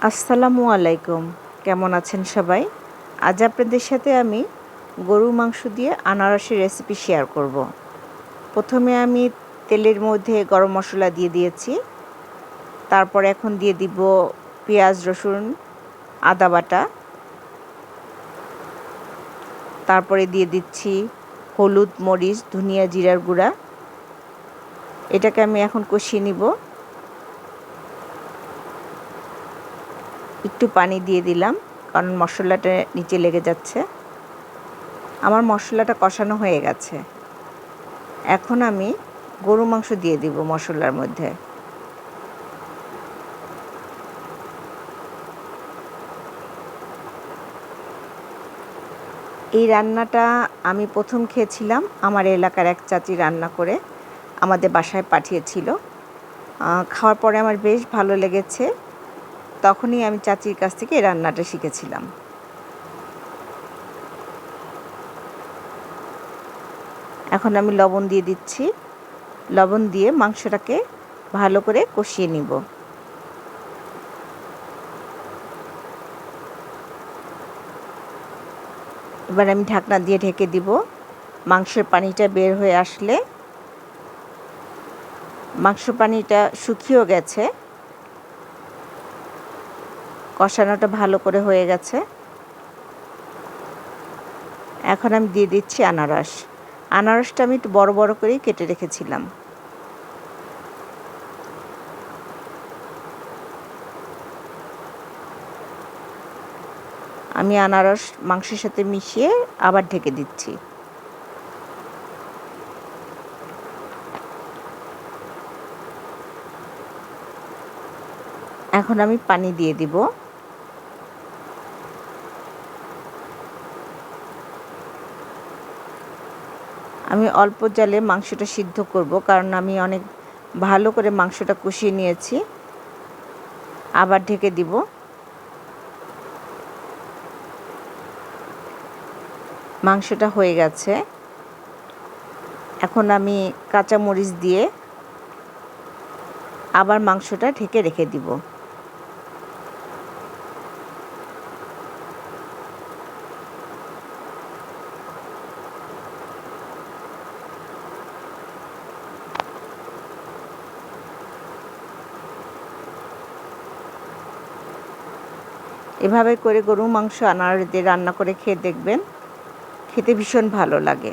আসসালামু আলাইকুম। কেমন আছেন সবাই? আজ আপনাদের সাথে আমি গরুর মাংস দিয়ে আনারসের রেসিপি শেয়ার করব। প্রথমে আমি তেলের মধ্যে গরম মশলা দিয়ে দিয়েছি। তারপর এখন দিয়ে দিব পেঁয়াজ, রসুন, আদা বাটা। তারপরে দিয়ে দিচ্ছি হলুদ, মরিচ, ধনিয়া, জিরার গুঁড়া। এটাকে আমি এখন কষিয়ে নিব। একটু পানি দিয়ে দিলাম, কারণ মশলাটা নিচে লেগে যাচ্ছে। আমার মশলাটা কষানো হয়ে গেছে। এখন আমি গরু মাংস দিয়ে দিব মশলার মধ্যে। এই রান্নাটা আমি প্রথম খেয়েছিলাম আমার এলাকার এক চাচি রান্না করে আমাদের বাসায় পাঠিয়েছিল। খাওয়ার পরে আমার বেশ ভালো লেগেছে। তখনই আমি চাচির কাছ থেকে এই রান্নাটা শিখেছিলাম। এখন আমি লবণ দিয়ে দিচ্ছি। লবণ দিয়ে মাংসটাকে ভালো করে কষিয়ে নিব। এবার আমি ঢাকনা দিয়ে ঢেকে দিব। মাংসের পানিটা বের হয়ে আসলে, মাংস পানিটা শুকিয়েও গেছে, কষানোটা ভালো করে হয়ে গেছে। এখন আমি দিয়ে দিচ্ছি আনারস। আনারসটা আমি একটু বড় বড় করেই কেটে রেখেছিলাম। আমি আনারস মাংসের সাথে মিশিয়ে আবার ঢেকে দিচ্ছি। এখন আমি পানি দিয়ে দিব। আমি অল্প জালে মাংসটা সিদ্ধ করব, কারণ আমি অনেক ভালো করে মাংসটা কষিয়ে নিয়েছি। আবার ঢেকে দিব। মাংসটা হয়ে গেছে। এখন আমি কাঁচা মরিচ দিয়ে আবার মাংসটা ঢেকে রেখে দিব। এভাবে করে গরুর মাংস আনারস দিয়ে রান্না করে খেয়ে দেখবেন, খেতে ভীষণ ভালো লাগে।